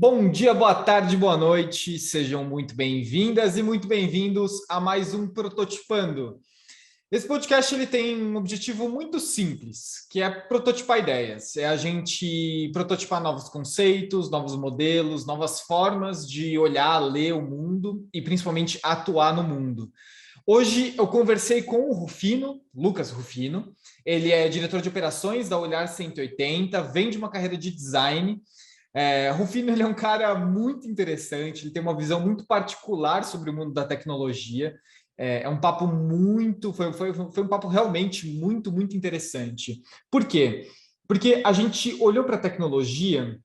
Bom dia, boa tarde, boa noite, sejam muito bem-vindas e muito bem-vindos a mais um Prototipando. Esse podcast ele tem um objetivo muito simples, que é prototipar ideias, é a gente prototipar novos conceitos, novos modelos, novas formas de olhar, ler o mundo e principalmente atuar no mundo. Hoje eu conversei com o Rufino, Lucas Rufino, ele é diretor de operações da Olhar 180, vem de uma carreira de design. Rufino ele é um cara muito interessante, ele tem uma visão muito particular sobre o mundo da tecnologia. É um papo foi um papo realmente muito interessante. Por quê? Porque a gente olhou para a tecnologia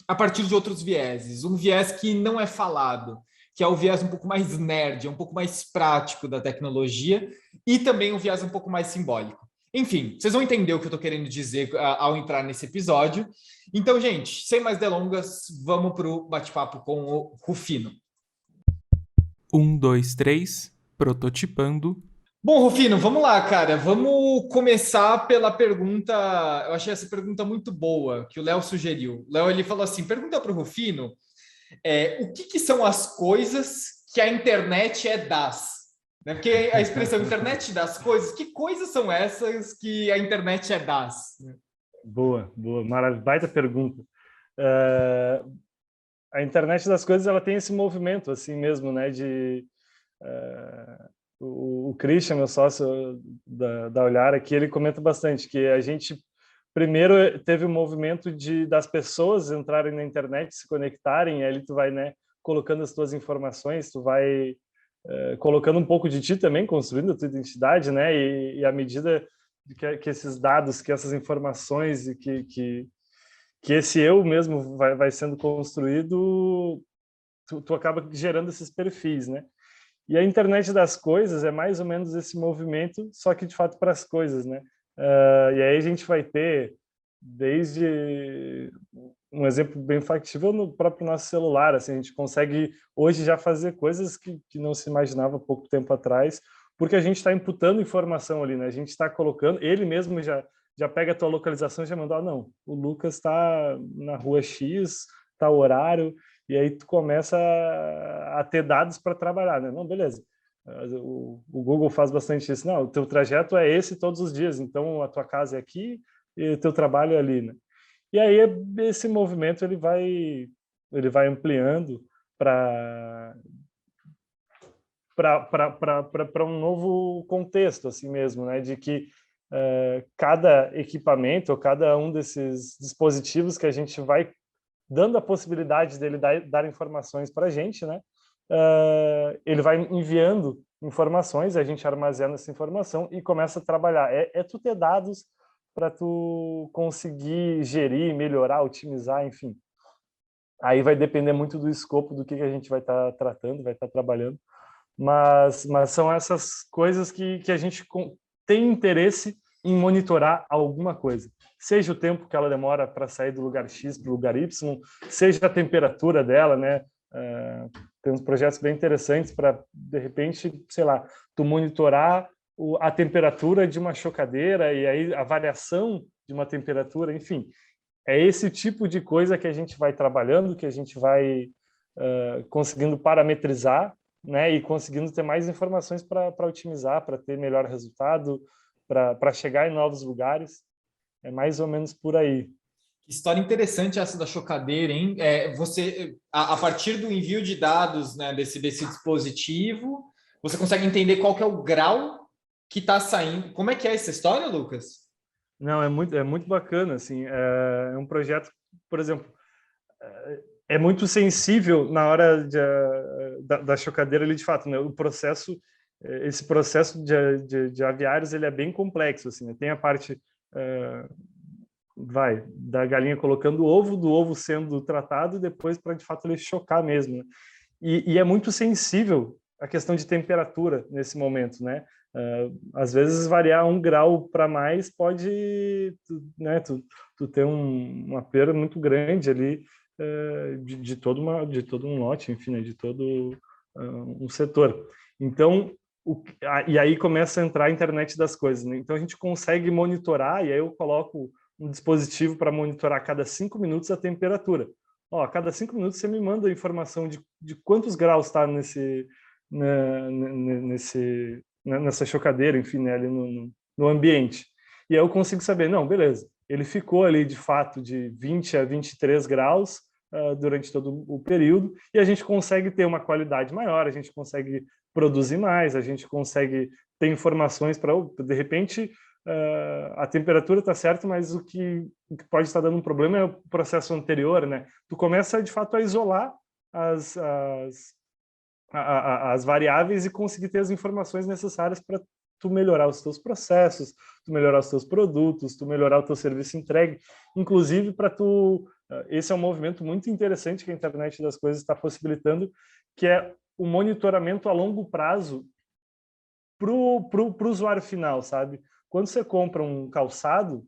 a partir de outros vieses, um viés que não é falado, que é o viés um pouco mais nerd, um pouco mais prático da tecnologia, e também um viés um pouco mais simbólico. Enfim, vocês vão entender o que eu estou querendo dizer ao entrar nesse episódio. Então, gente, sem mais delongas, vamos para o bate-papo com o Rufino. 1, 2, 3, prototipando. Bom, Rufino, vamos lá, cara. Vamos começar pela pergunta. Eu achei essa pergunta muito boa, que o Léo sugeriu. O Léo ele falou assim: pergunta para o Rufino o que são as coisas que a internet é das? Né? Porque a expressão internet das coisas, que coisas são essas que a internet é das? Boa, maravilha, baita pergunta. A internet das coisas ela tem esse movimento assim mesmo, né? O Christian, meu sócio da Olhar aqui, ele comenta bastante que a gente primeiro teve o movimento das pessoas entrarem na internet, se conectarem, e aí tu vai, né, colocando as tuas informações, tu vai colocando um pouco de ti também, construindo a tua identidade, né? E à medida que esses dados, que essas informações e que esse eu mesmo vai sendo construído, tu acaba gerando esses perfis, né? E a internet das coisas é mais ou menos esse movimento, só que de fato para as coisas, né? E aí a gente vai ter desde um exemplo bem factível no próprio nosso celular, assim, a gente consegue hoje já fazer coisas que não se imaginava pouco tempo atrás, porque a gente está imputando informação ali, né? A gente está colocando, ele mesmo já pega a tua localização e já mandou, não, o Lucas está na rua X, tá o horário, e aí tu começa a ter dados para trabalhar, né? Não, beleza. O Google faz bastante isso. Não, o teu trajeto é esse todos os dias, então a tua casa é aqui e o teu trabalho é ali, né? E aí esse movimento ele vai ampliando para um novo contexto, assim mesmo, né? De que cada equipamento ou cada um desses dispositivos que a gente vai dando a possibilidade dele dar informações para a gente, né? Ele vai enviando informações, a gente armazena essa informação e começa a trabalhar. Tu ter dados para tu conseguir gerir, melhorar, otimizar, enfim. Aí vai depender muito do escopo do que a gente vai estar tratando, vai estar trabalhando. Mas são essas coisas que a gente tem interesse em monitorar alguma coisa. Seja o tempo que ela demora para sair do lugar X para o lugar Y, seja a temperatura dela, né? Tem uns projetos bem interessantes para, de repente, sei lá, tu monitorar a temperatura de uma chocadeira e aí a variação de uma temperatura, enfim. É esse tipo de coisa que a gente vai trabalhando, que a gente vai conseguindo parametrizar, né, e conseguindo ter mais informações para otimizar, para ter melhor resultado, para chegar em novos lugares. É mais ou menos por aí. Que história interessante essa da chocadeira, hein? Você, a partir do envio de dados, né, desse dispositivo, você consegue entender qual que é o grau que está saindo. Como é que é essa história, Lucas? Não, é muito bacana, assim, é um projeto, por exemplo, é muito sensível na hora da chocadeira ali, de fato, né? Esse processo de aviários, ele é bem complexo, assim, né? Tem a parte da galinha colocando o ovo, do ovo sendo tratado e depois para, de fato, ele chocar mesmo, né? E é muito sensível a questão de temperatura nesse momento, né? Às vezes variar 1 grau para mais pode, né, tu ter uma perda muito grande ali de todo um lote, enfim, né, de todo um setor. Então, e aí começa a entrar a internet das coisas, né? Então a gente consegue monitorar, e aí eu coloco um dispositivo para monitorar a cada 5 minutos a temperatura. ó, a cada 5 minutos você me manda a informação de quantos graus está nessa chocadeira, enfim, né, ali no ambiente. E aí eu consigo saber, não, beleza, ele ficou ali de fato de 20 a 23 graus durante todo o período, e a gente consegue ter uma qualidade maior, a gente consegue produzir mais, a gente consegue ter informações para, de repente, a temperatura está certa, mas o que pode estar dando um problema é o processo anterior, né? Tu começa, de fato, a isolar as variáveis e conseguir ter as informações necessárias para tu melhorar os teus processos, tu melhorar os teus produtos, tu melhorar o teu serviço entregue, inclusive para tu... Esse é um movimento muito interessante que a internet das coisas está possibilitando, que é o monitoramento a longo prazo pro usuário final, sabe? Quando você compra um calçado,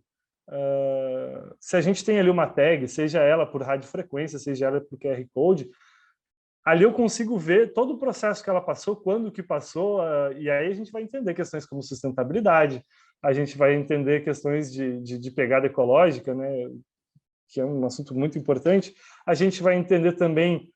se a gente tem ali uma tag, seja ela por radiofrequência, seja ela por QR Code, ali eu consigo ver todo o processo que ela passou, quando que passou, e aí a gente vai entender questões como sustentabilidade, a gente vai entender questões de pegada ecológica, né, que é um assunto muito importante. A gente vai entender também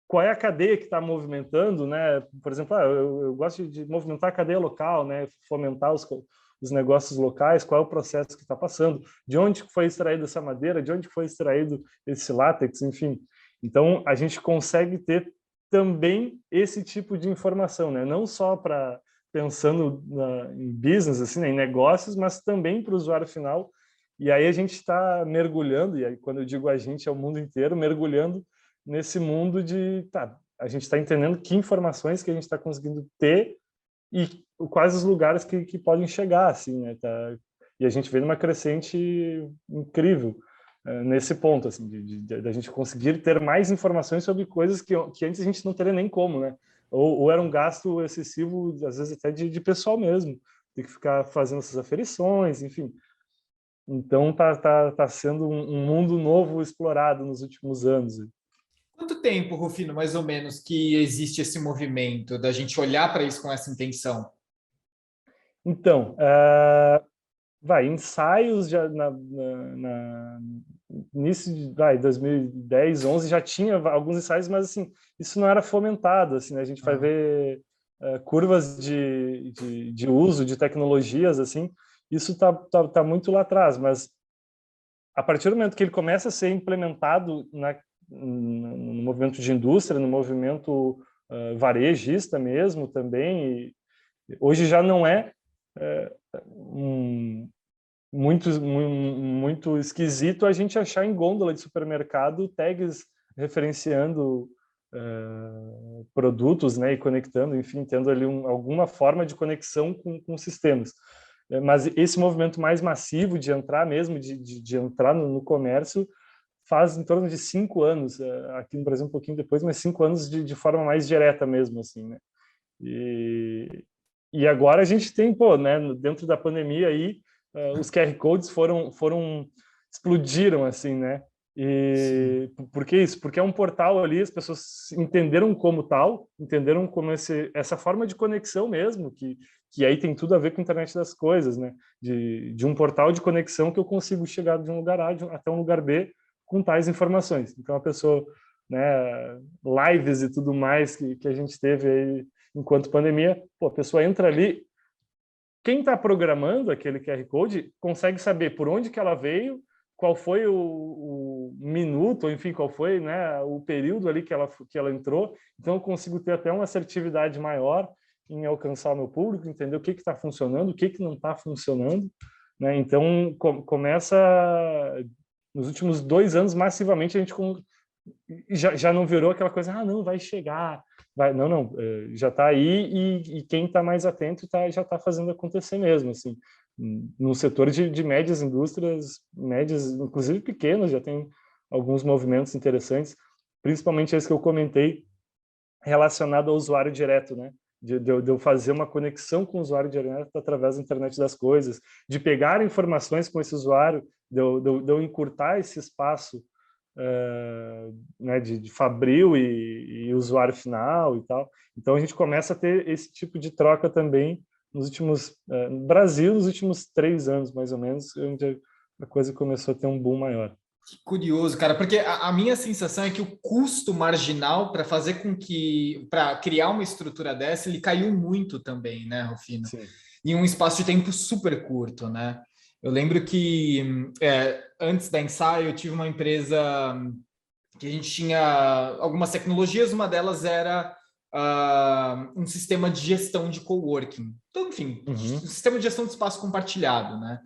qual é a cadeia que está movimentando, né? Por exemplo, eu gosto de movimentar a cadeia local, né? Fomentar os negócios locais, qual é o processo que está passando, de onde foi extraída essa madeira, de onde foi extraído esse látex, enfim. Então, a gente consegue ter também esse tipo de informação, né? Não só para pensando em business, assim, né? Em negócios, mas também para o usuário final. E aí a gente está mergulhando, e aí quando eu digo a gente, é o mundo inteiro, mergulhando nesse mundo a gente está entendendo que informações que a gente está conseguindo ter e quais os lugares que podem chegar, assim, né? E a gente vê numa crescente incrível nesse ponto, assim, da gente conseguir ter mais informações sobre coisas que antes a gente não teria nem como, né? Ou era um gasto excessivo, às vezes até de pessoal mesmo, ter que ficar fazendo essas aferições, enfim. Então tá sendo um mundo novo explorado nos últimos anos. Quanto tempo, Rufino, mais ou menos, que existe esse movimento da gente olhar para isso com essa intenção? Então, ensaios já início de 2010, 11 já tinha alguns ensaios, mas assim, isso não era fomentado, assim, né? A gente vai ver curvas de uso de tecnologias, assim, isso tá muito lá atrás, mas a partir do momento que ele começa a ser implementado no movimento de indústria, no movimento varejista mesmo também, e hoje já não é muito esquisito a gente achar em gôndola de supermercado tags referenciando produtos, né, e conectando, enfim, tendo ali alguma forma de conexão com sistemas. Mas esse movimento mais massivo de entrar mesmo, de entrar no comércio, faz em torno de 5 anos, aqui no Brasil um pouquinho depois, mas 5 anos de forma mais direta mesmo, assim, né? E agora a gente tem, pô, né, dentro da pandemia aí, os QR Codes explodiram, assim, né? E por que isso? Porque é um portal ali, as pessoas entenderam como tal, entenderam como essa forma de conexão mesmo, que aí tem tudo a ver com a internet das coisas, né? De um portal de conexão que eu consigo chegar de um lugar A até um lugar B com tais informações. Então a pessoa, né, lives e tudo mais que a gente teve aí enquanto pandemia, pô, a pessoa entra ali, quem está programando aquele QR Code consegue saber por onde que ela veio, qual foi o minuto, ou enfim, qual foi, né, o período ali que ela entrou. Então, eu consigo ter até uma assertividade maior em alcançar o meu público, entender o que está funcionando, o que não está funcionando. Né? Então, começa... Nos últimos 2 anos, massivamente, a gente já não virou aquela coisa, não, vai chegar. Não, já está aí e quem está mais atento já está fazendo acontecer mesmo, assim. No setor de médias indústrias, médias, inclusive pequenas, já tem alguns movimentos interessantes, principalmente esse que eu comentei, relacionado ao usuário direto, né? De eu fazer uma conexão com o usuário direto através da internet das coisas, de pegar informações com esse usuário, de eu encurtar esse espaço né, de fabril e usuário final e tal. Então a gente começa a ter esse tipo de troca também no Brasil, nos últimos 3 anos, mais ou menos, onde a coisa começou a ter um boom maior. Curioso, cara, porque a minha sensação é que o custo marginal para criar uma estrutura dessa, ele caiu muito também, né, Rufino? Sim. Em um espaço de tempo super curto, né? Eu lembro que antes da Ensaio, eu tive uma empresa que a gente tinha algumas tecnologias, uma delas era um sistema de gestão de coworking. Então, enfim, um Uhum. sistema de gestão de espaço compartilhado, né?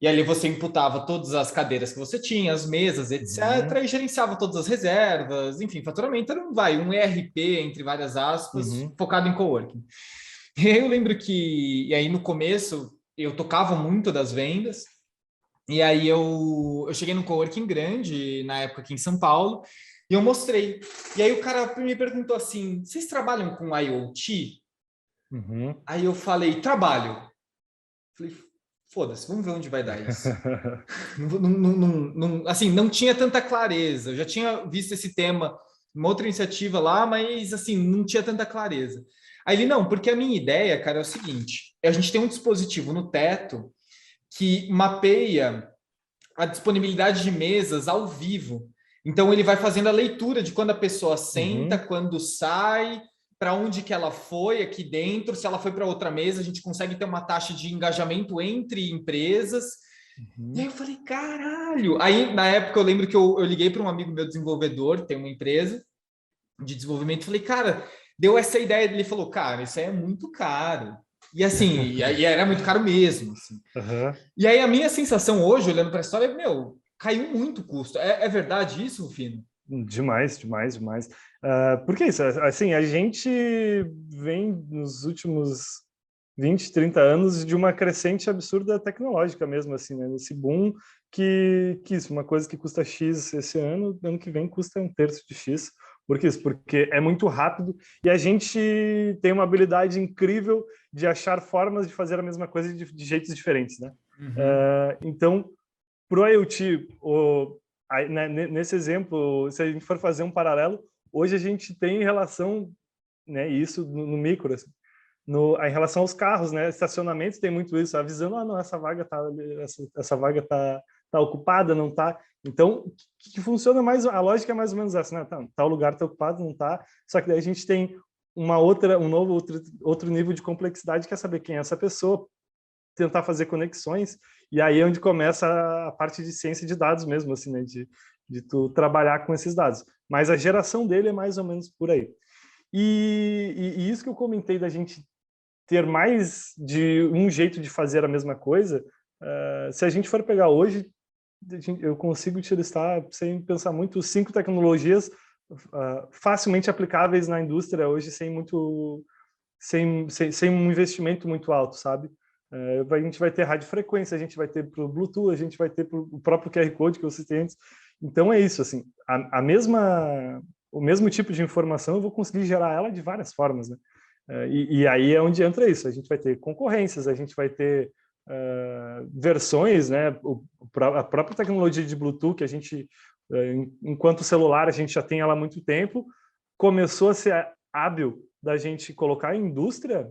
E ali você imputava todas as cadeiras que você tinha, as mesas, Uhum. etc., e gerenciava todas as reservas, enfim, faturamento era um ERP, entre várias aspas, Uhum. focado em coworking. E aí eu lembro que, e aí no começo, eu tocava muito das vendas, e aí eu cheguei num coworking grande, na época aqui em São Paulo, e eu mostrei. E aí o cara me perguntou assim, vocês trabalham com IoT? Uhum. Aí eu falei, trabalho. Falei, foda-se, vamos ver onde vai dar isso. Assim, não tinha tanta clareza. Eu já tinha visto esse tema em uma outra iniciativa lá, mas assim, não tinha tanta clareza. Aí ele, não, porque a minha ideia, cara, é o seguinte: a gente tem um dispositivo no teto que mapeia a disponibilidade de mesas ao vivo. Então ele vai fazendo a leitura de quando a pessoa senta, Uhum. quando sai, para onde que ela foi aqui dentro, se ela foi para outra mesa, a gente consegue ter uma taxa de engajamento entre empresas. E aí Uhum. eu falei, caralho! Aí, na época, eu lembro que eu liguei para um amigo meu desenvolvedor, tem uma empresa de desenvolvimento, falei, cara, deu essa ideia, ele falou, cara, isso aí é muito caro. E assim, e era muito caro mesmo. Assim. Uhum. E aí a minha sensação hoje, olhando para a história, é, meu, caiu muito o custo. É verdade isso, Rufino? Demais, demais, demais. Porque é isso, assim, a gente vem nos últimos 20, 30 anos de uma crescente absurda tecnológica mesmo, assim, né? Nesse boom que isso, uma coisa que custa X esse ano que vem custa um terço de X. Por que isso? Porque é muito rápido e a gente tem uma habilidade incrível de achar formas de fazer a mesma coisa de jeitos diferentes, né? Uhum. Então, para o IoT, nesse exemplo, se a gente for fazer um paralelo, hoje a gente tem em relação, né, isso no micro, assim, em relação aos carros, né, estacionamentos tem muito isso, avisando, não, essa vaga tá ocupada, não tá. Então, que funciona mais, a lógica é mais ou menos essa, né, tal lugar tá ocupado, não tá, só que daí a gente tem outro nível de complexidade, que é saber quem é essa pessoa, tentar fazer conexões, e aí é onde começa a parte de ciência de dados mesmo, assim, né, de tu trabalhar com esses dados. Mas a geração dele é mais ou menos por aí. E isso que eu comentei da gente ter mais de um jeito de fazer a mesma coisa, se a gente for pegar hoje, eu consigo te listar, sem pensar muito, 5 tecnologias facilmente aplicáveis na indústria hoje, sem um investimento muito alto, sabe? A gente vai ter radiofrequência, a gente vai ter para o Bluetooth, a gente vai ter para o próprio QR Code que eu citei antes. Então é isso, assim, o mesmo tipo de informação eu vou conseguir gerar ela de várias formas, né? E aí é onde entra isso, a gente vai ter concorrências, a gente vai ter versões, né? A própria tecnologia de Bluetooth, que a gente, enquanto celular, a gente já tem ela há muito tempo, começou a ser hábil da gente colocar em indústria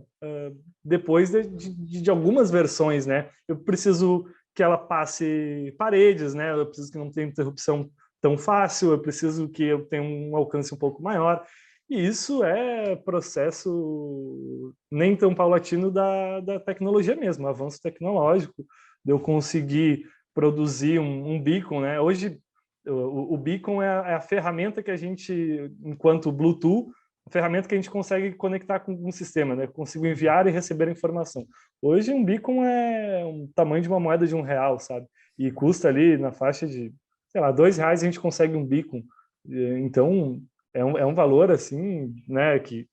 depois de algumas versões, né? Eu preciso que ela passe paredes, né? Eu preciso que não tenha interrupção tão fácil, eu preciso que eu tenha um alcance um pouco maior. E isso é processo nem tão paulatino da tecnologia mesmo, avanço tecnológico, de eu conseguir produzir um beacon, né? Hoje, o beacon é a ferramenta que a gente, enquanto Bluetooth, a ferramenta que a gente consegue conectar com um sistema, né? Consigo enviar e receber a informação. Hoje, um beacon é um tamanho de uma moeda de R$ 1, sabe? E custa ali na faixa de, sei lá, R$ 2 a gente consegue um beacon. Então, é um valor, assim, né, que,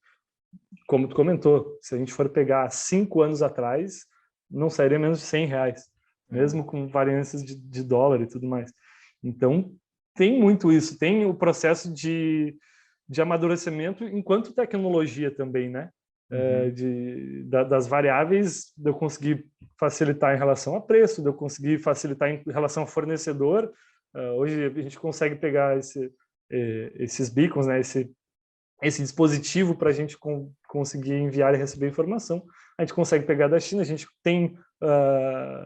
como tu comentou, se a gente for pegar 5 anos atrás, não sairia menos de R$ 100, mesmo com variâncias de dólar e tudo mais. Então, tem muito isso, tem o processo de amadurecimento enquanto tecnologia também, né? Uhum. Das variáveis, de eu conseguir facilitar em relação a preço, de eu conseguir facilitar em relação a fornecedor. Hoje a gente consegue pegar esses beacons, né? Esse dispositivo para a gente conseguir enviar e receber informação a gente consegue pegar da China, a gente tem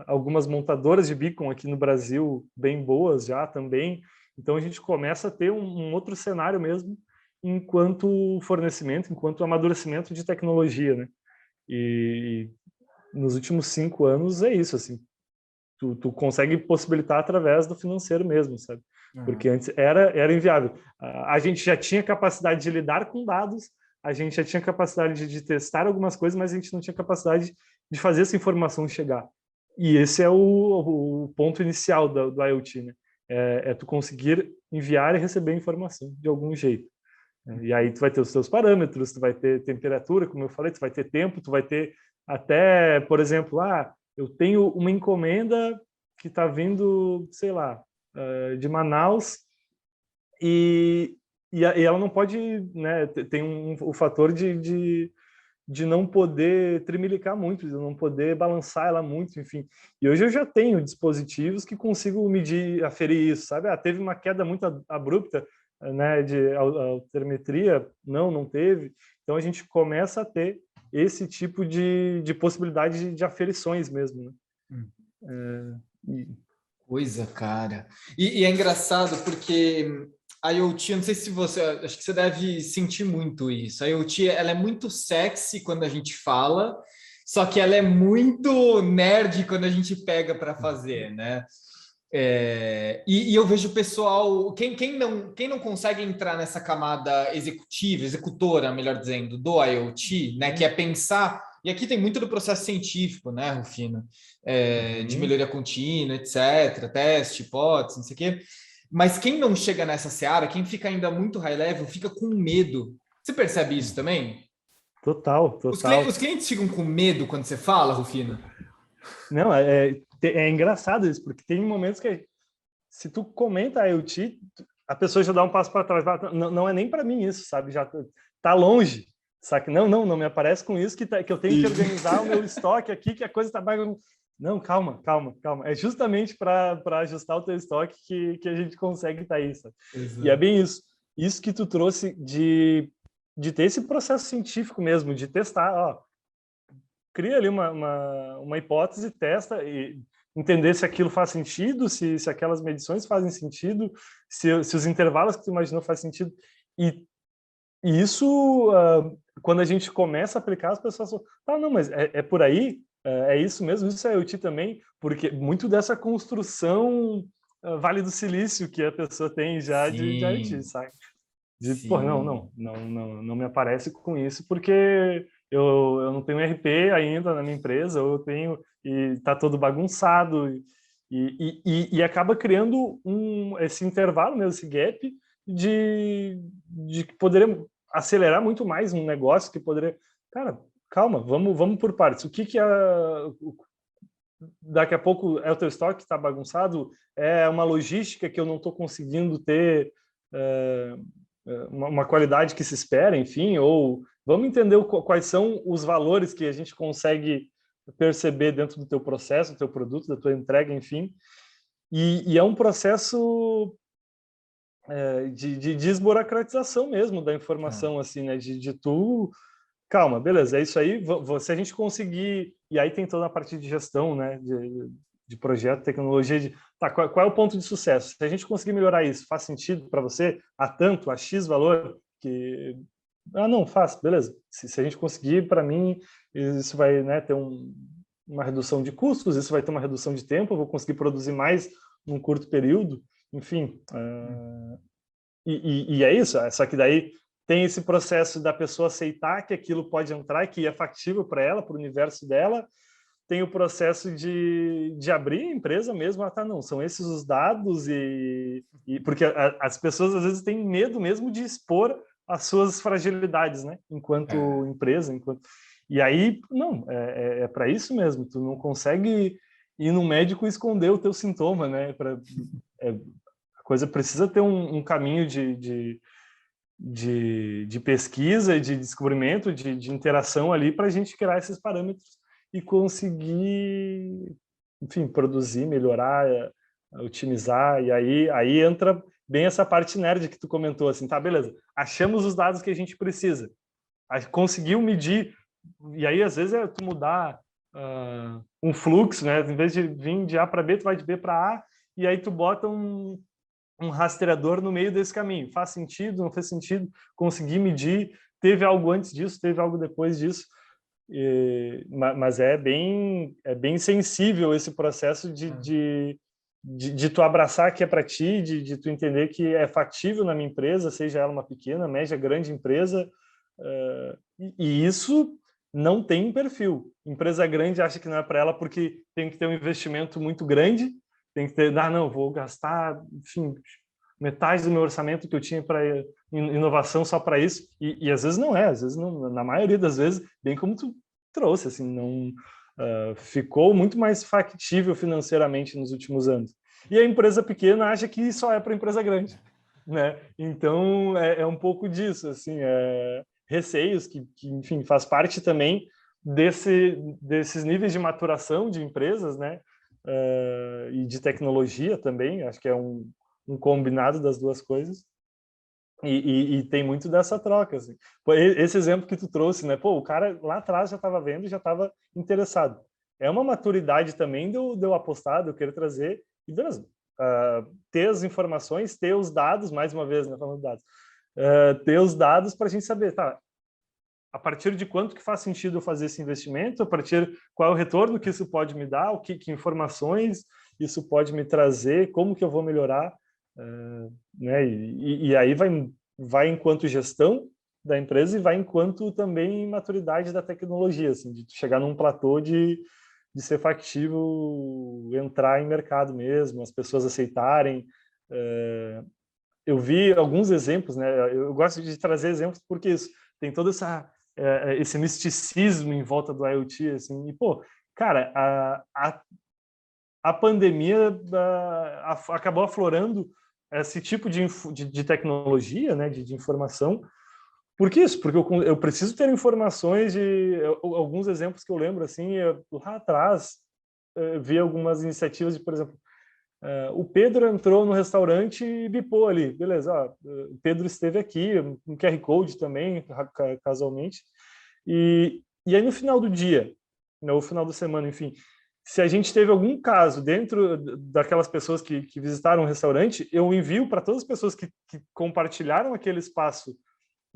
algumas montadoras de beacon aqui no Brasil bem boas já também, então a gente começa a ter um outro cenário mesmo enquanto fornecimento, enquanto amadurecimento de tecnologia, né? E nos últimos 5 anos é isso, assim, tu consegue possibilitar através do financeiro mesmo, sabe? Porque antes era inviável. A gente já tinha capacidade de lidar com dados, a gente já tinha capacidade de testar algumas coisas, mas a gente não tinha capacidade de fazer essa informação chegar. E esse é o ponto inicial do IoT, né? É tu conseguir enviar e receber informação de algum jeito. E aí tu vai ter os seus parâmetros, tu vai ter temperatura, como eu falei, tu vai ter tempo, tu vai ter até, por exemplo, eu tenho uma encomenda que está vindo, sei lá, de Manaus e ela não pode, né, tem o fator de não poder trimilicar muito, de não poder balançar ela muito, enfim. E hoje eu já tenho dispositivos que consigo medir, aferir isso, sabe? Teve uma queda muito abrupta, né, de altimetria, não teve. Então a gente começa a ter esse tipo de possibilidade de aferições mesmo, né? Coisa, cara. E é engraçado porque a IoT, eu não sei se você, acho que você deve sentir muito isso. A IoT, ela é muito sexy quando a gente fala, só que ela é muito nerd quando a gente pega para fazer, né? E eu vejo o pessoal, quem não consegue entrar nessa camada executora, melhor dizendo, do IoT, né, que é pensar, e aqui tem muito do processo científico, né, Rufino, de melhoria contínua, etc., teste, hipótese, não sei o quê, mas quem não chega nessa seara, quem fica ainda muito high level, fica com medo. Você percebe isso também? Total. Os clientes ficam com medo quando você fala, Rufino? Não, é engraçado isso, porque tem momentos que se tu comenta a IoT, a pessoa já dá um passo para trás. Não é nem para mim isso, sabe? Já tá longe. Sabe? Não me aparece com isso que eu tenho que organizar o meu estoque aqui, que a coisa tá bagunçada. Não, calma. É justamente para ajustar o teu estoque que a gente consegue estar aí, sabe? E é bem isso. Isso que tu trouxe de ter esse processo científico mesmo, de testar, cria ali uma hipótese, testa e entender se aquilo faz sentido, se aquelas medições fazem sentido, se os intervalos que tu imaginou fazem sentido. E isso, quando a gente começa a aplicar, as pessoas falam, não, mas é por aí? É isso mesmo? Isso é IoT também? Porque muito dessa construção Vale do Silício que a pessoa tem já de IoT, sabe? Pô, não me aparece com isso, porque eu não tenho RP ainda na minha empresa, ou eu tenho e está todo bagunçado e acaba criando esse intervalo mesmo, esse gap de que poderia acelerar muito mais um negócio que poderia, cara, calma, vamos por partes. O que daqui a pouco é o teu estoque que está bagunçado, é uma logística que eu não estou conseguindo ter uma qualidade que se espera, enfim, ou vamos entender quais são os valores que a gente consegue perceber dentro do teu processo, do teu produto, da tua entrega, enfim. E é um processo de desburocratização mesmo da informação, assim, né? De tu... Calma, beleza, é isso aí. Se a gente conseguir... E aí tem toda a parte de gestão, né? De projeto, tecnologia, qual é o ponto de sucesso? Se a gente conseguir melhorar isso, faz sentido para você? A tanto, a X valor? Que não, faz, beleza. Se a gente conseguir, para mim, isso vai, né, ter uma redução de custos, isso vai ter uma redução de tempo, eu vou conseguir produzir mais num curto período, enfim. E é isso, só que daí tem esse processo da pessoa aceitar que aquilo pode entrar, que é factível para ela, para o universo dela. Tem o processo de abrir a empresa mesmo, não, são esses os dados, porque as pessoas às vezes têm medo mesmo de expor as suas fragilidades, né? Enquanto empresa, e aí, não, é para isso mesmo, tu não consegue ir no médico e esconder o teu sintoma, né? A coisa precisa ter um caminho de pesquisa, de descobrimento, de interação ali para a gente criar esses parâmetros e conseguir, enfim, produzir, melhorar, otimizar, e aí entra bem essa parte nerd que tu comentou, assim, tá, beleza, achamos os dados que a gente precisa, conseguiu medir E aí, às vezes, é tu mudar um fluxo, né? Em vez de vir de A para B, tu vai de B para A, e aí tu bota um rastreador no meio desse caminho. Faz sentido, não fez sentido? Consegui medir? Teve algo antes disso? Teve algo depois disso? Mas é bem sensível esse processo de tu abraçar que é para ti, de tu entender que é factível na minha empresa, seja ela uma pequena, média, grande empresa, e isso não tem perfil. Empresa grande acha que não é para ela porque tem que ter um investimento muito grande, tem que ter, não, vou gastar, enfim, metade do meu orçamento que eu tinha para inovação só para isso, e às vezes não é, às vezes não, na maioria das vezes, bem como tu trouxe, assim, não ficou muito mais factível financeiramente nos últimos anos. E a empresa pequena acha que só é para empresa grande, né? Então é um pouco disso, assim, receios que, enfim, faz parte também desses níveis de maturação de empresas, né? E de tecnologia também, acho que é um combinado das duas coisas. E tem muito dessa troca, assim. Esse exemplo que tu trouxe, né? Pô, o cara lá atrás já estava vendo e já estava interessado. É uma maturidade também de eu apostar, de eu querer trazer, e beleza, ter as informações, ter os dados, mais uma vez, né, falando de dados, ter os dados para a gente saber, tá, a partir de quanto que faz sentido eu fazer esse investimento, a partir qual é o retorno que isso pode me dar, que informações isso pode me trazer, como que eu vou melhorar, né? E aí vai enquanto gestão da empresa e vai enquanto também maturidade da tecnologia, assim, de chegar num platô de ser factível entrar em mercado mesmo, as pessoas aceitarem. Eu vi alguns exemplos, né? Eu gosto de trazer exemplos porque isso tem todo esse misticismo em volta do IoT, assim, e pô, cara, a pandemia acabou aflorando esse tipo de tecnologia, né, de informação. Por que isso? Porque eu preciso ter informações alguns exemplos que eu lembro, assim, lá atrás, vi algumas iniciativas de, por exemplo, o Pedro entrou no restaurante e bipou ali, beleza, o Pedro esteve aqui, um QR Code também, casualmente, e aí no final do dia, no final da semana, enfim, se a gente teve algum caso dentro daquelas pessoas que visitaram o restaurante, eu envio para todas as pessoas que compartilharam aquele espaço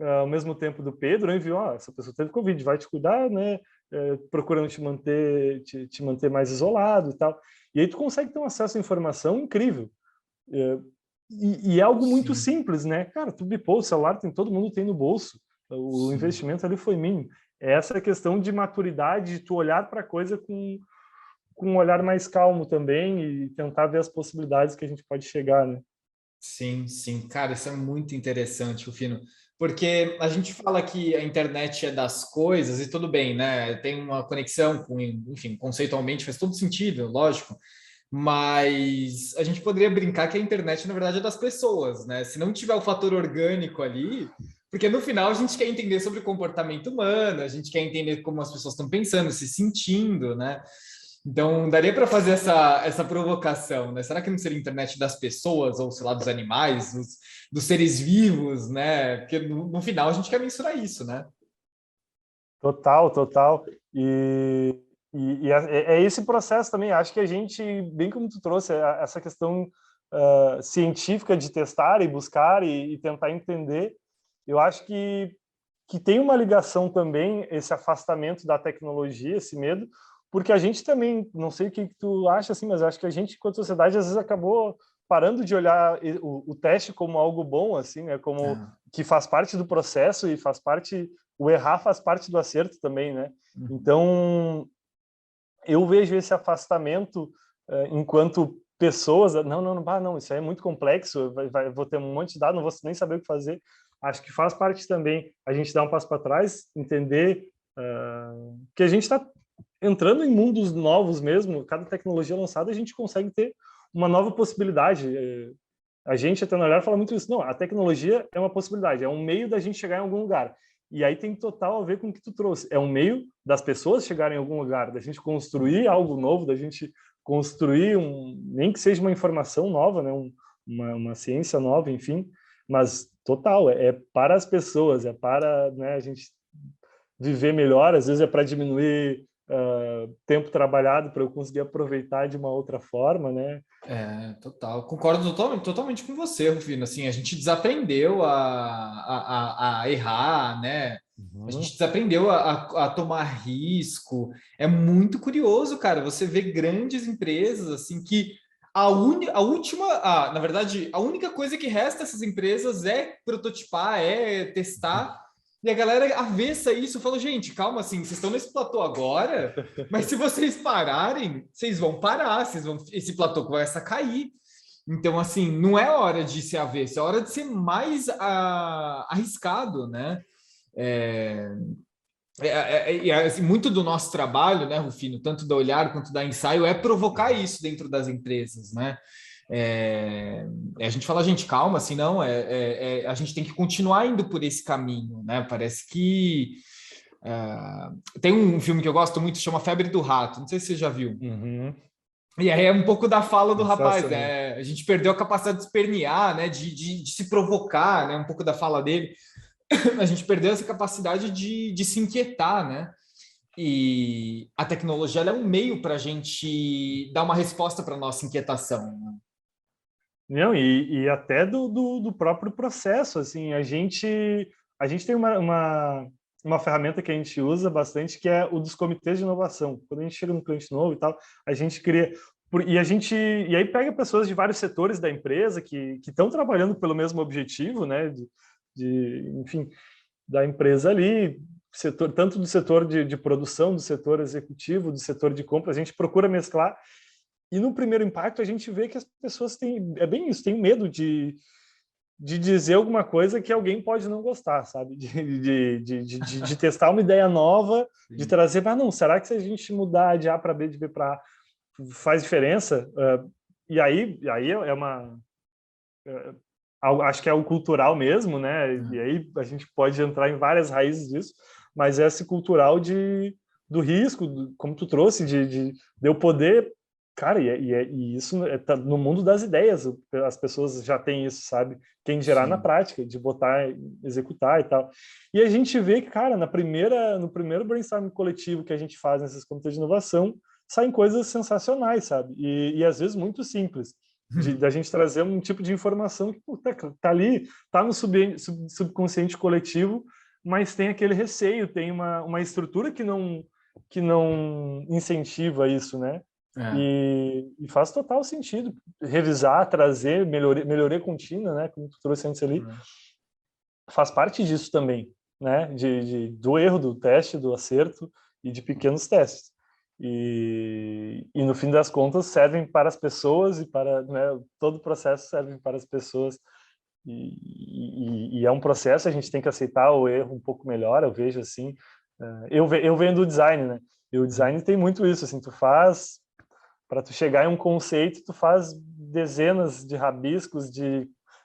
ao mesmo tempo do Pedro, eu envio, essa pessoa teve Covid, vai te cuidar, né? Procurando te manter mais isolado e tal. E aí tu consegue ter um acesso à informação incrível. E é algo muito Sim. simples, né? Cara, tu bipou o celular, todo mundo tem no bolso. O Sim. investimento ali foi mínimo. É essa questão de maturidade, de tu olhar para a coisa com um olhar mais calmo também e tentar ver as possibilidades que a gente pode chegar, né? Sim, sim. Cara, isso é muito interessante, Rufino, porque a gente fala que a internet é das coisas e tudo bem, né? Tem uma conexão com, enfim, conceitualmente faz todo sentido, lógico, mas a gente poderia brincar que a internet, na verdade, é das pessoas, né? Se não tiver o fator orgânico ali, porque no final a gente quer entender sobre o comportamento humano, a gente quer entender como as pessoas estão pensando, se sentindo, né? Então, daria para fazer essa provocação, né? Será que não seria a internet das pessoas, ou sei lá, dos animais, dos seres vivos, né? Porque no final a gente quer mensurar isso, né? Total, total. E é esse processo também. Acho que a gente, bem como tu trouxe, essa questão científica de testar e buscar e tentar entender, eu acho que tem uma ligação também, esse afastamento da tecnologia, esse medo, porque a gente também, não sei o que tu acha, assim, mas acho que a gente, enquanto sociedade, às vezes acabou parando de olhar o teste como algo bom, assim, né? Como que faz parte do processo e faz parte, o errar faz parte do acerto também, né? Então, eu vejo esse afastamento enquanto pessoas, não, isso aí é muito complexo, vou ter um monte de dados, não vou nem saber o que fazer. Acho que faz parte também a gente dar um passo para trás, entender que a gente está entrando em mundos novos mesmo, cada tecnologia lançada a gente consegue ter uma nova possibilidade. A gente, até no Olhar, fala muito isso. Não, a tecnologia é uma possibilidade, é um meio da gente chegar em algum lugar. E aí tem total a ver com o que tu trouxe. É um meio das pessoas chegarem em algum lugar, da gente construir algo novo, da gente construir, nem que seja uma informação nova, né? Uma ciência nova, enfim. Mas total, é para as pessoas, é para, né, a gente viver melhor, às vezes é para diminuir tempo trabalhado para eu conseguir aproveitar de uma outra forma, né? Total. Concordo totalmente com você, Rufino. Assim, a gente desaprendeu a errar, né? A Uhum. gente desaprendeu a tomar risco. É muito curioso, cara. Você vê grandes empresas assim que na verdade, a única coisa que resta essas empresas é prototipar, é testar. E a galera avessa isso, fala, gente, calma, assim, vocês estão nesse platô agora, mas se vocês pararem, vocês vão parar, esse platô começa a cair. Então, assim, não é hora de ser avesso, é hora de ser mais arriscado, né? É, assim, muito do nosso trabalho, né, Rufino, tanto da Olhar quanto da Ensaio, é provocar isso dentro das empresas, né? A gente fala, gente, calma, assim, não, a gente tem que continuar indo por esse caminho, né? Parece que tem um filme que eu gosto muito, chama Febre do Rato, não sei se você já viu. Uhum. E aí é um pouco da fala do rapaz, Sensacional. né? A gente perdeu a capacidade de espernear, né? De se provocar, né? Um pouco da fala dele. A gente perdeu essa capacidade de se inquietar, né? E a tecnologia ela é um meio para a gente dar uma resposta para a nossa inquietação, né? Não, e até do próprio processo, assim, a gente tem uma ferramenta que a gente usa bastante, que é o dos comitês de inovação. Quando a gente chega no cliente novo e tal, a gente cria... E aí pega pessoas de vários setores da empresa que estão trabalhando pelo mesmo objetivo, né, enfim, da empresa ali, tanto do setor de produção, do setor executivo, do setor de compra, a gente procura mesclar. E no primeiro impacto a gente vê que as pessoas têm, é bem isso, têm medo de dizer alguma coisa que alguém pode não gostar, sabe? De testar uma ideia nova, de trazer, mas não, será que se a gente mudar de A para B, de B para A, faz diferença? E aí é uma... acho que é o cultural mesmo, né? E aí a gente pode entrar em várias raízes disso, mas é esse cultural do risco, como tu trouxe, de eu poder... Cara, e isso tá no mundo das ideias, as pessoas já têm isso, sabe? Quem gerar na Sim. prática, de botar, executar e tal. E a gente vê que, cara, no primeiro brainstorming coletivo que a gente faz nesses comitês de inovação, saem coisas sensacionais, sabe? E às vezes muito simples, da gente trazer um tipo de informação que tá ali, tá no subconsciente coletivo, mas tem aquele receio, tem uma estrutura que não incentiva isso, né? É. E faz total sentido revisar, trazer melhoria contínua, né? Como tu trouxe antes ali, faz parte disso também, né? Do erro, do teste, do acerto e de pequenos testes. E no fim das contas servem para as pessoas e para, né, todo o processo serve para as pessoas e é um processo, a gente tem que aceitar o erro um pouco melhor, eu vejo assim. Eu venho do design, né? E o design tem muito isso, assim, tu faz para tu chegar em um conceito, tu faz dezenas de rabiscos,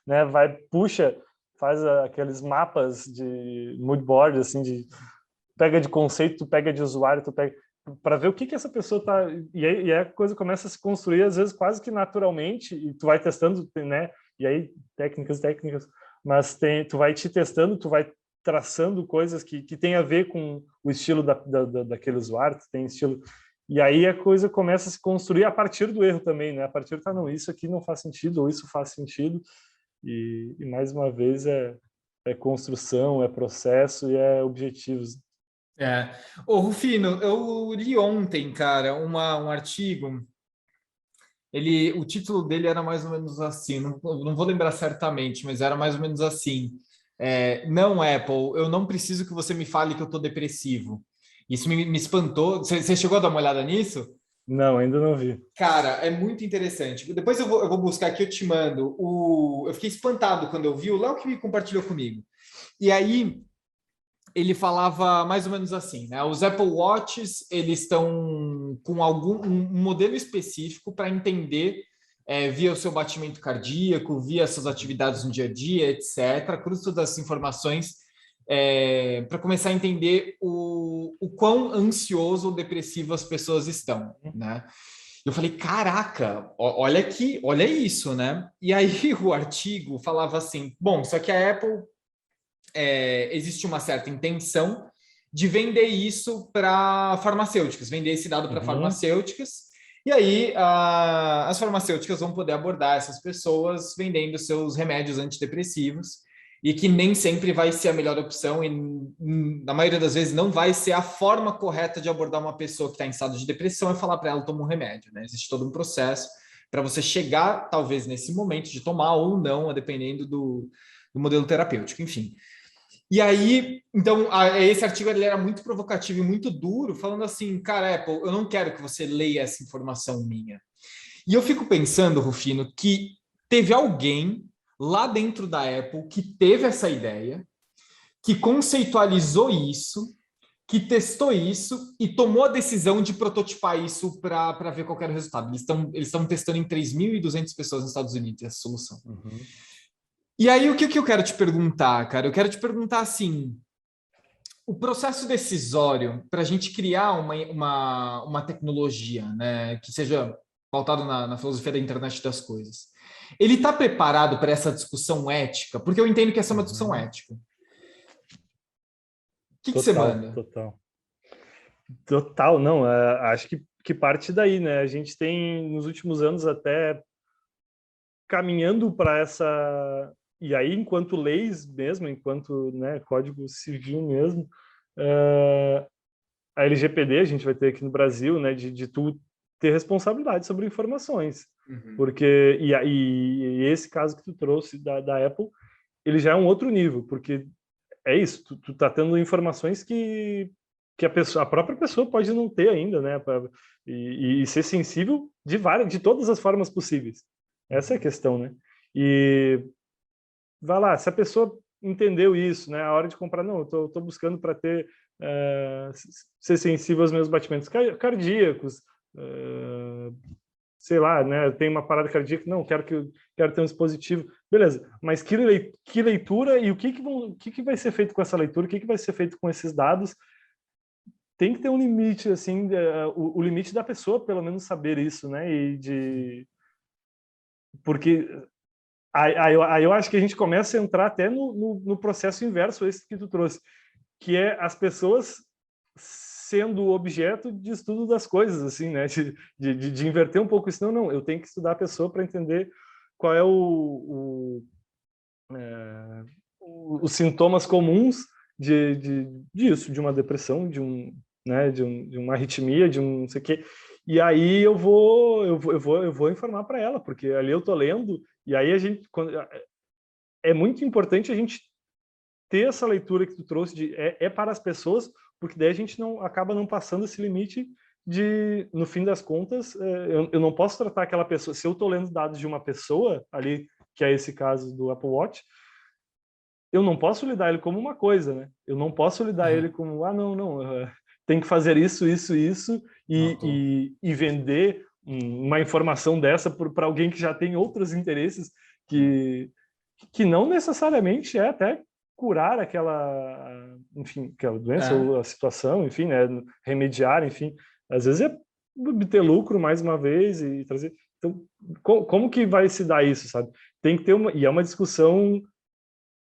né, puxa, faz aqueles mapas de mood board, assim, pega de conceito, tu pega de usuário, tu pega para ver o que essa pessoa tá, e aí a coisa começa a se construir às vezes quase que naturalmente, e tu vai testando, né, e aí técnicas, mas tu vai te testando, tu vai traçando coisas que tem a ver com o estilo daquele usuário, tu tem estilo. E aí a coisa começa a se construir a partir do erro também, né? A partir não, isso aqui não faz sentido, ou isso faz sentido. E mais uma vez é construção, é processo e é objetivos. Ô, Rufino, eu li ontem, cara, um artigo. O título dele era mais ou menos assim, não vou lembrar certamente, mas era mais ou menos assim. Não, Apple, eu não preciso que você me fale que eu estou depressivo. Isso me espantou. Você chegou a dar uma olhada nisso? Não, ainda não vi. Cara, é muito interessante. Depois eu vou buscar aqui, eu te mando. Eu fiquei espantado quando eu vi, o Léo que me compartilhou comigo. E aí, ele falava mais ou menos assim, né? Os Apple Watches, eles estão com um modelo específico para entender via o seu batimento cardíaco, via suas atividades no dia a dia, etc. Cruza todas essas informações para começar a entender o quão ansioso ou depressivo as pessoas estão, né? Eu falei, caraca, olha aqui, olha isso, né? E aí o artigo falava assim, bom, só que a Apple existe uma certa intenção de vender isso para farmacêuticas, vender esse dado para farmacêuticas, e aí as farmacêuticas vão poder abordar essas pessoas vendendo seus remédios antidepressivos, e que nem sempre vai ser a melhor opção, e na maioria das vezes não vai ser a forma correta de abordar uma pessoa que está em estado de depressão e falar para ela tomar um remédio, né? Existe todo um processo para você chegar, talvez, nesse momento de tomar ou não, dependendo do modelo terapêutico, enfim. E aí, então, esse artigo ele era muito provocativo e muito duro, falando assim, cara, Apple, eu não quero que você leia essa informação minha. E eu fico pensando, Rufino, que teve alguém lá dentro da Apple que teve essa ideia, que conceitualizou isso, que testou isso e tomou a decisão de prototipar isso para ver qual era o resultado. Eles estão testando em 3.200 pessoas nos Estados Unidos essa solução. E aí, o que eu quero te perguntar, cara? Eu quero te perguntar assim, o processo decisório para a gente criar uma tecnologia, né, que seja pautado na filosofia da internet das coisas, ele está preparado para essa discussão ética? Porque eu entendo que essa é uma discussão ética. O que você manda? Total, não, acho que parte daí, né? A gente tem, nos últimos anos, até caminhando para essa... E aí, enquanto leis mesmo, enquanto, né, código civil mesmo, a LGPD, a gente vai ter aqui no Brasil, né, de tu ter responsabilidade sobre informações. Porque, e esse caso que tu trouxe da Apple, ele já é um outro nível, porque é isso, tu tá tendo informações que a própria pessoa pode não ter ainda, né, e ser sensível de todas as formas possíveis. Essa é a questão, né? E vai lá, se a pessoa entendeu isso, né, a hora de comprar, não, eu tô buscando para ter ser sensível aos meus batimentos cardíacos, sei lá, né, tem uma parada cardíaca, não, quero ter um dispositivo, beleza, mas que leitura e o que vai ser feito com essa leitura, o que vai ser feito com esses dados, tem que ter um limite, assim, o limite da pessoa, pelo menos, saber isso, né, porque aí eu acho que a gente começa a entrar até no processo inverso, esse que tu trouxe, que é as pessoas sendo o objeto de estudo das coisas, assim, né? De inverter um pouco isso. Não, eu tenho que estudar a pessoa para entender qual é os sintomas comuns disso, de uma depressão, de uma arritmia, de um não sei o quê. E aí eu vou informar para ela, porque ali eu tô lendo, e aí é muito importante a gente ter essa leitura que tu trouxe é para as pessoas, porque daí a gente acaba não passando esse limite no fim das contas, eu não posso tratar aquela pessoa, se eu estou lendo dados de uma pessoa ali, que é esse caso do Apple Watch, eu não posso lidar ele como uma coisa, né? Eu não posso lidar ele como, não, tem que fazer isso, e vender uma informação dessa para alguém que já tem outros interesses que não necessariamente é até curar aquela doença ou a situação, enfim, né, remediar, enfim, às vezes é obter lucro mais uma vez e trazer. Então, como que vai se dar isso, sabe? Tem que ter e é uma discussão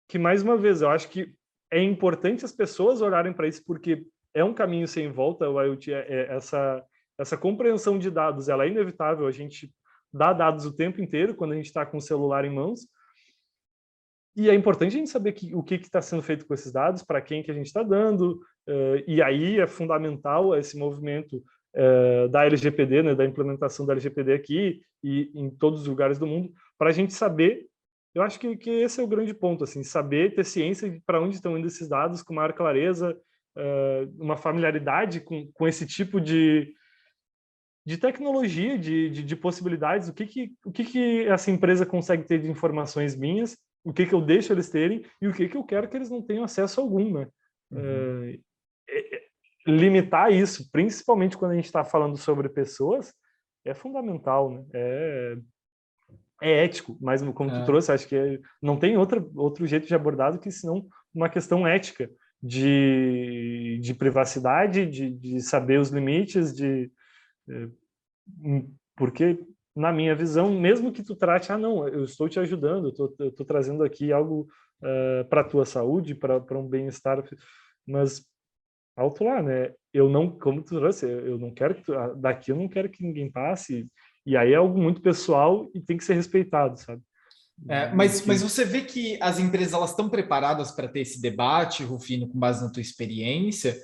que, mais uma vez, eu acho que é importante as pessoas olharem para isso, porque é um caminho sem volta. O IoT essa compreensão de dados, ela é inevitável. A gente dá dados o tempo inteiro quando a gente está com o celular em mãos. E é importante a gente saber o que está sendo feito com esses dados, para quem que a gente está dando, e aí é fundamental esse movimento da LGPD, né, da implementação da LGPD aqui e em todos os lugares do mundo, para a gente saber, eu acho que esse é o grande ponto, assim, saber, ter ciência de para onde estão indo esses dados com maior clareza, uma familiaridade com esse tipo de tecnologia, de possibilidades, o que essa empresa consegue ter de informações minhas, o que eu deixo eles terem e o que eu quero que eles não tenham acesso algum, né? Limitar isso, principalmente quando a gente está falando sobre pessoas, é fundamental, né? É ético, mas como tu trouxe, acho que não tem outro jeito de abordar do que senão uma questão ética de privacidade, de saber os limites, porque na minha visão, mesmo que tu trate, não, eu estou te ajudando, eu estou trazendo aqui algo para a tua saúde, para um bem-estar, mas alto lá, né? Eu não, como tu trouxe, eu não quero que daqui eu não quero que ninguém passe. E aí é algo muito pessoal e tem que ser respeitado, sabe? Mas você vê que as empresas elas estão preparadas para ter esse debate, Rufino, com base na tua experiência,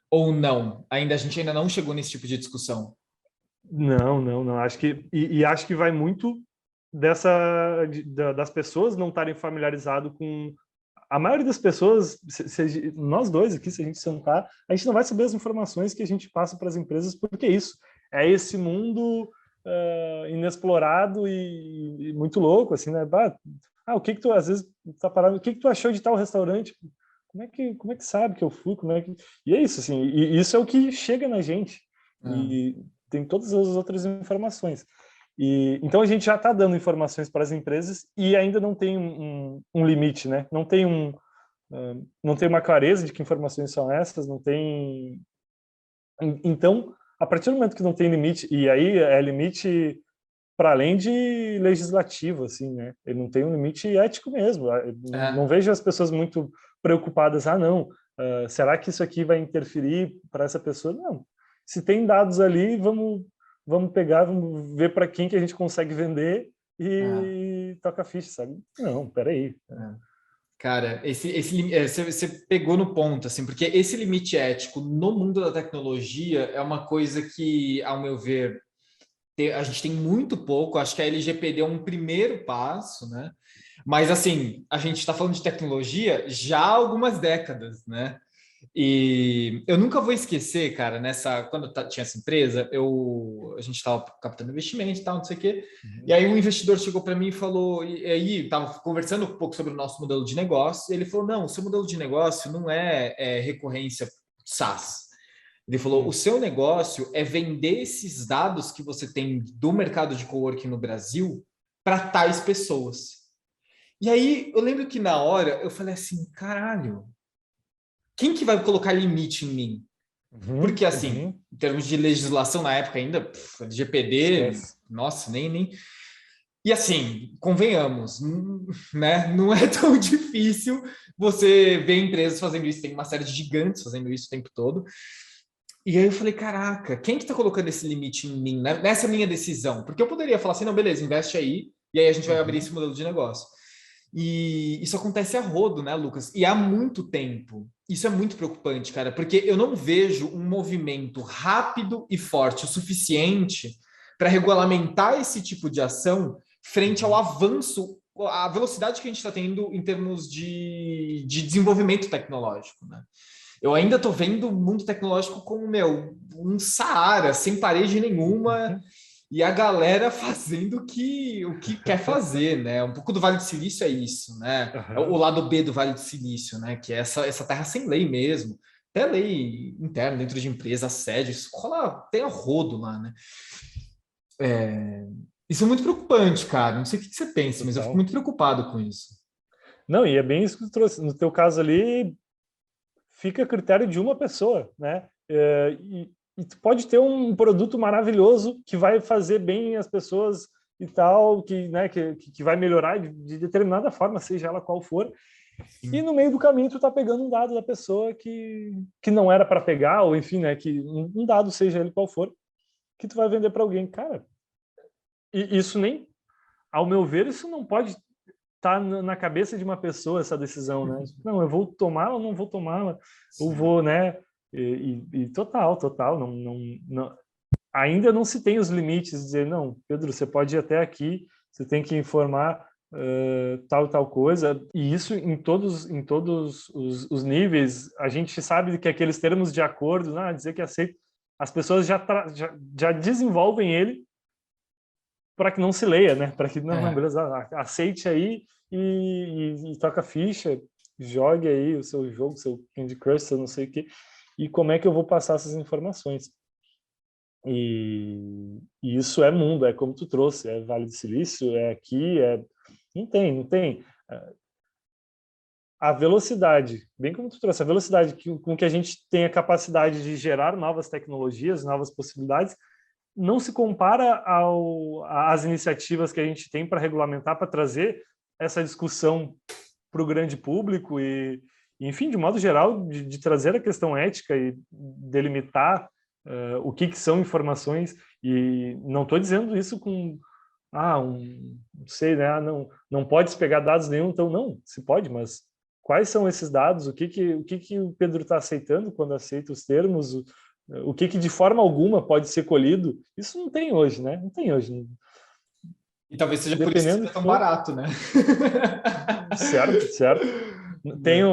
ou não? A gente ainda não chegou nesse tipo de discussão. Não, não, não. Acho que e acho que vai muito das pessoas não estarem familiarizadas com a maioria das pessoas, nós dois aqui, se a gente sentar, a gente não vai saber as informações que a gente passa para as empresas, porque é isso. É esse mundo inexplorado e muito louco, assim, né? O que tu, às vezes, tá parado, o que tu achou de tal restaurante? Como é que sabe que eu fui? E é isso, assim, e isso é o que chega na gente. Ah, E tem todas as outras informações. Então a gente já está dando informações para as empresas e ainda não tem um limite, né? Não tem uma clareza de que informações são essas, não tem. Então, a partir do momento que não tem limite, e aí é limite para além de legislativo, assim, né? Ele não tem um limite ético mesmo. Não é. vejo as pessoas muito preocupadas, não, será que isso aqui vai interferir para essa pessoa? Não. Se tem dados ali, vamos pegar, vamos ver para quem que a gente consegue vender É. e toca a ficha, sabe? Não, peraí. Cara, você pegou no ponto, assim, porque esse limite ético no mundo da tecnologia é uma coisa que, ao meu ver, a gente tem muito pouco. Acho que a LGPD é um primeiro passo, né? Mas, assim, a gente está falando de tecnologia já há algumas décadas, né? E eu nunca vou esquecer, cara, quando tinha essa empresa, a gente estava captando investimento e tal, não sei o quê. E Uhum. aí um investidor chegou para mim e falou, e aí estava conversando um pouco sobre o nosso modelo de negócio, e ele falou, não, o seu modelo de negócio não é recorrência SaaS. Ele falou, o Hum. seu negócio é vender esses dados que você tem do mercado de coworking no Brasil para tais pessoas. E aí eu lembro que na hora eu falei assim, caralho, quem que vai colocar limite em mim? Uhum. Porque, assim, Uhum. em termos de legislação na época ainda, LGPD, Esquece. nossa, nem. E assim, convenhamos, né? Não é tão difícil você ver empresas fazendo isso, tem uma série de gigantes fazendo isso o tempo todo. E aí eu falei, caraca, quem que tá colocando esse limite em mim, né? Nessa minha decisão? Porque eu poderia falar assim, não, beleza, investe aí, e aí a gente vai abrir esse Uhum. modelo de negócio. E isso acontece a rodo, né, Lucas? E há muito tempo. Isso é muito preocupante, cara, porque eu não vejo um movimento rápido e forte o suficiente para regulamentar esse tipo de ação frente ao Uhum. avanço, a velocidade que a gente está tendo em termos de desenvolvimento tecnológico, né? Eu ainda estou vendo o mundo tecnológico como, meu, um Saara, sem parede nenhuma, Uhum. e a galera fazendo o que quer fazer, né? Um pouco do Vale do Silício é isso, né? É o Aham. lado B do Vale do Silício, né? Que é essa terra sem lei mesmo. Até lei interna dentro de empresa, assédio, isso rola, tem a rodo lá, né? Isso é muito preocupante, cara. Não sei o que você pensa, mas eu fico Total. muito preocupado com isso. Não, e é bem isso que tu trouxe. No teu caso ali, fica a critério de uma pessoa, né? E tu pode ter um produto maravilhoso que vai fazer bem as pessoas e tal, que vai melhorar de determinada forma, seja ela qual for. E Sim. no meio do caminho tu tá pegando um dado da pessoa que não era para pegar, ou enfim, né? Que um dado, seja ele qual for, que tu vai vender para alguém. Cara, e isso nem, ao meu ver, isso não pode tá na cabeça de uma pessoa essa decisão, né? Não, eu vou tomar ou não vou tomar, ou Sim. vou, né? E total, não, ainda não se tem os limites de dizer, não, Pedro, você pode ir até aqui, você tem que informar tal coisa, e isso em todos os níveis. A gente sabe que aqueles termos de acordo, dizer que aceita, as pessoas já desenvolvem ele para que não se leia, né? Para que não, É. beleza, aceite aí e toca ficha, jogue aí o seu jogo, seu Candy Crush, seu não sei o quê. E como é que eu vou passar essas informações? E isso é mundo, é como tu trouxe, é Vale do Silício, é aqui, não tem. A velocidade, bem como tu trouxe, a velocidade com que a gente tem a capacidade de gerar novas tecnologias, novas possibilidades, não se compara às iniciativas que a gente tem para regulamentar, para trazer essa discussão para o grande público enfim, de modo geral, de trazer a questão ética e delimitar o que são informações. E não estou dizendo isso com não sei, né? Não pode pegar dados nenhum, então não, se pode, mas quais são esses dados? O que o Pedro está aceitando quando aceita os termos? O que de forma alguma pode ser colhido? Isso não tem hoje, né? Não tem hoje. E talvez seja por isso que Dependendo é tão barato, né? Certo. Tem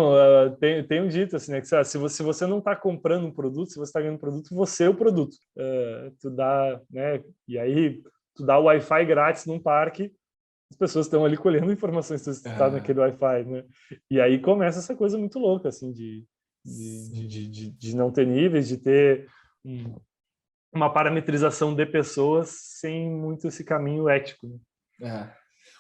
um dito assim, né? Que se você não está comprando um produto, se você está ganhando um produto, você é o produto. Tu dá, né? E aí tu dá o Wi-Fi grátis num parque, as pessoas estão ali colhendo informações se você está naquele Wi-Fi, né? E aí começa essa coisa muito louca, assim, de não ter níveis, de ter uma parametrização de pessoas sem muito esse caminho ético, né?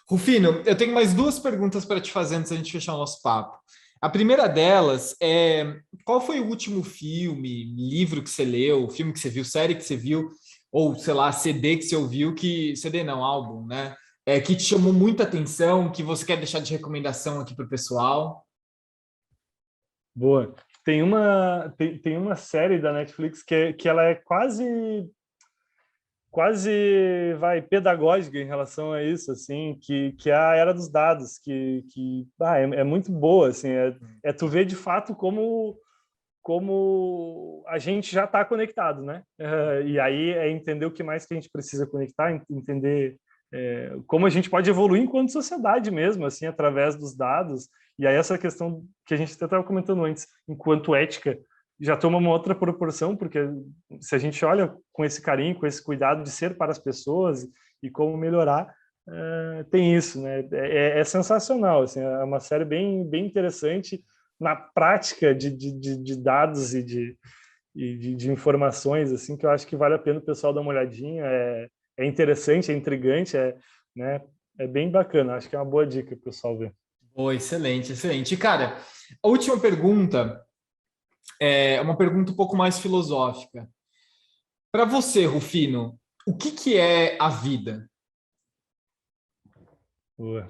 Rufino, eu tenho mais 2 perguntas para te fazer antes da gente fechar o nosso papo. A primeira delas é: qual foi o último filme, livro que você leu, filme que você viu, série que você viu, ou, sei lá, CD que você ouviu, CD não, álbum, né? Que te chamou muita atenção, que você quer deixar de recomendação aqui para o pessoal? Boa. Tem uma série da Netflix que ela é quase pedagógica em relação a isso, assim, que é a Era dos Dados, é muito boa, assim, tu ver de fato como a gente já está conectado, né? E aí é entender o que mais que a gente precisa conectar, entender como a gente pode evoluir enquanto sociedade mesmo, assim, através dos dados. E aí essa questão que a gente até estava comentando antes, enquanto ética, já toma uma outra proporção, porque se a gente olha com esse carinho, com esse cuidado de ser para as pessoas e como melhorar, tem isso, né? É sensacional, assim, é uma série bem, bem interessante na prática de dados e de informações, assim, que eu acho que vale a pena o pessoal dar uma olhadinha. É interessante, é intrigante, né? É bem bacana. Acho que é uma boa dica para o pessoal ver. Excelente, excelente. E, cara, a última pergunta é uma pergunta um pouco mais filosófica. Para você, Rufino, o que é a vida? Boa.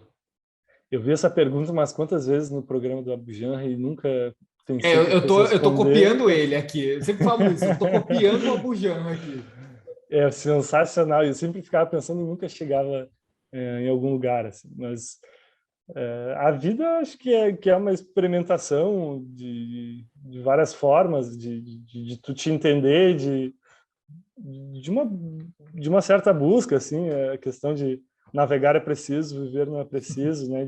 Eu vi essa pergunta umas quantas vezes no programa do Abujanra e nunca pensei que Eu fosse tô responder. copiando ele aqui. Eu sempre falo isso, eu tô copiando o Abujanra aqui. É sensacional. Eu sempre ficava pensando e nunca chegava em algum lugar, assim. Mas a vida, acho que é uma experimentação de várias formas de tu te entender, de uma certa busca, assim, a questão de navegar é preciso, viver não é preciso, né?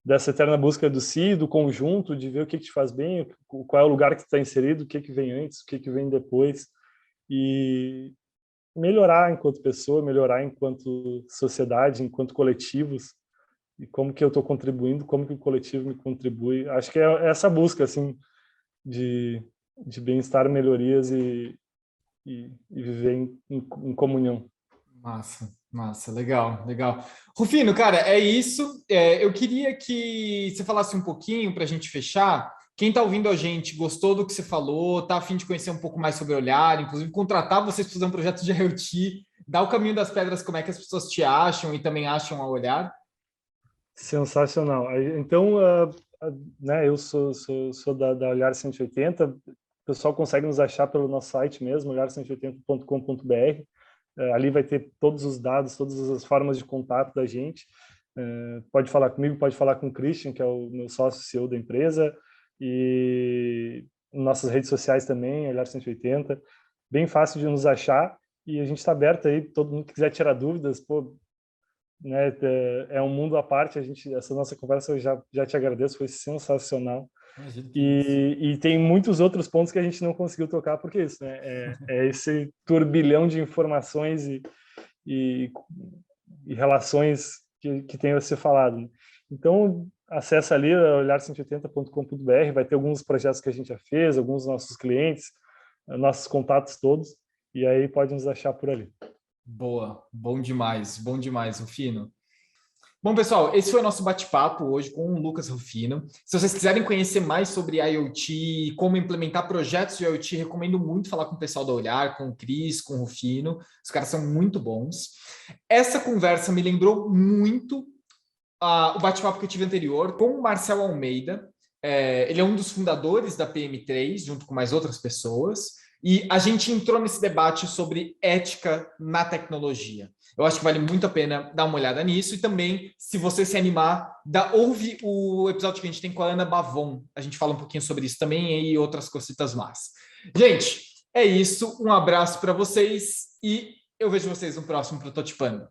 Dessa eterna busca do si, do conjunto, de ver o que te faz bem, qual é o lugar que tu está inserido, o que vem antes, o que vem depois, e melhorar enquanto pessoa, melhorar enquanto sociedade, enquanto coletivos, e como que eu estou contribuindo, como que o coletivo me contribui. Acho que é essa busca, assim, de bem-estar, melhorias e viver em comunhão. Massa, legal, legal. Rufino, cara, é isso. Eu queria que você falasse um pouquinho para a gente fechar. Quem está ouvindo a gente gostou do que você falou, está a fim de conhecer um pouco mais sobre o Olhar, inclusive contratar vocês para fazer um projeto de IoT, dar o caminho das pedras, como é que as pessoas te acham e também acham a Olhar. Sensacional. Então, né, eu sou da Olhar 180. O pessoal consegue nos achar pelo nosso site mesmo, olhar180.com.br. Ali vai ter todos os dados, todas as formas de contato da gente. Pode falar comigo, pode falar com o Christian, que é o meu sócio CEO da empresa, e nossas redes sociais também, Olhar 180. Bem fácil de nos achar, e a gente está aberto aí, todo mundo que quiser tirar dúvidas, né, é um mundo à parte. Essa nossa conversa eu já te agradeço, foi sensacional. E tem muitos outros pontos que a gente não conseguiu tocar, porque isso, né? É esse turbilhão de informações e relações que tem a ser falado. Então, acessa ali olhar180.com.br, vai ter alguns projetos que a gente já fez, alguns dos nossos clientes, nossos contatos todos, e aí pode nos achar por ali. Boa, bom demais, Rufino. Bom, pessoal, esse foi o nosso bate-papo hoje com o Lucas Rufino. Se vocês quiserem conhecer mais sobre IoT e como implementar projetos de IoT, recomendo muito falar com o pessoal da Olhar, com o Cris, com o Rufino. Os caras são muito bons. Essa conversa me lembrou muito o bate-papo que eu tive anterior com o Marcel Almeida, Ele é um dos fundadores da PM3, junto com mais outras pessoas, e a gente entrou nesse debate sobre ética na tecnologia. Eu acho que vale muito a pena dar uma olhada nisso, e também, se você se animar, ouve o episódio que a gente tem com a Ana Bavon. A gente fala um pouquinho sobre isso também e outras cositas más. Gente, é isso. Um abraço para vocês e eu vejo vocês no próximo Prototipando.